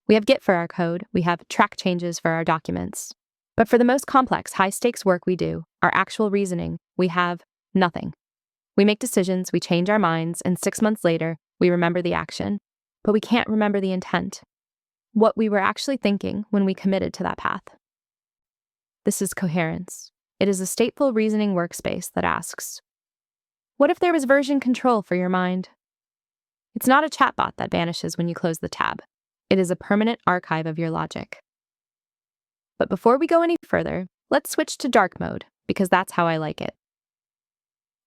We have Git for our code, we have track changes for our documents. But for the most complex, high-stakes work we do, our actual reasoning, we have nothing. We make decisions, we change our minds, and 6 months later, we remember the action. But we can't remember the intent, what we were actually thinking when we committed to that path. This is Coherence. It is a stateful reasoning workspace that asks, what if there was version control for your mind? It's not a chatbot that vanishes when you close the tab. It is a permanent archive of your logic. But before we go any further, let's switch to dark mode, because that's how I like it.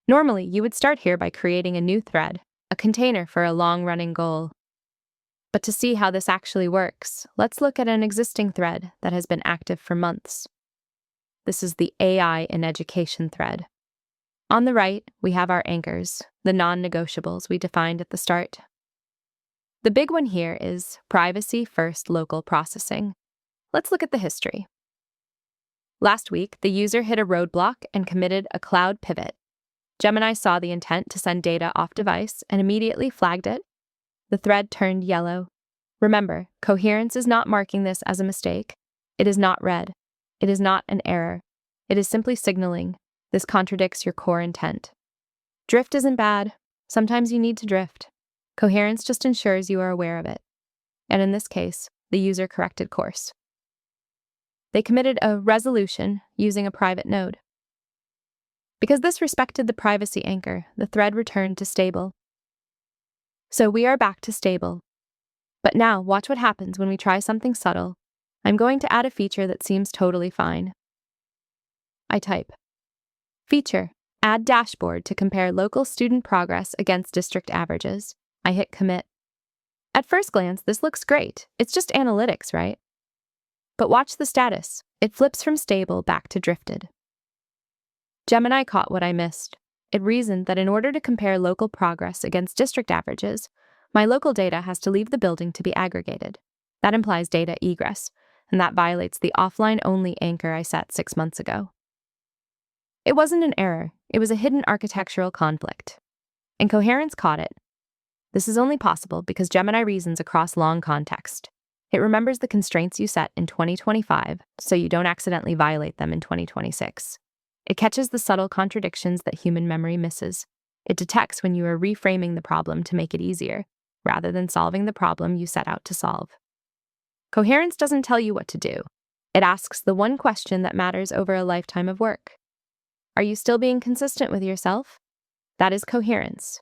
Normally, you would start here by creating a new thread, a container for a long-running goal. But to see how this actually works, let's look at an existing thread that has been active for months. This is the AI in Education thread. On the right, we have our anchors, the non-negotiables we defined at the start. The big one here is privacy-first local processing. Let's look at the history. Last week, the user hit a roadblock and committed a cloud pivot. Gemini saw the intent to send data off device and immediately flagged it. The thread turned yellow. Remember, Coherence is not marking this as a mistake. It is not red. It is not an error. It is simply signaling, this contradicts your core intent. Drift isn't bad. Sometimes you need to drift. Coherence just ensures you are aware of it. And in this case, the user corrected course. They committed a resolution using a private node. Because this respected the privacy anchor, the thread returned to stable. So we are back to stable. But now, watch what happens when we try something subtle. I'm going to add a feature that seems totally fine. I type, feature, add dashboard to compare local student progress against district averages. I hit commit. At first glance, this looks great. It's just analytics, right? But watch the status. It flips from stable back to drifted. Gemini caught what I missed. It reasoned that in order to compare local progress against district averages, my local data has to leave the building to be aggregated. That implies data egress, and that violates the offline-only anchor I set 6 months ago. It wasn't an error. It was a hidden architectural conflict. And Coherence caught it. This is only possible because Gemini reasons across long context. It remembers the constraints you set in 2025, so you don't accidentally violate them in 2026. It catches the subtle contradictions that human memory misses. It detects when you are reframing the problem to make it easier, rather than solving the problem you set out to solve. Coherence doesn't tell you what to do. It asks the one question that matters over a lifetime of work. Are you still being consistent with yourself? That is Coherence.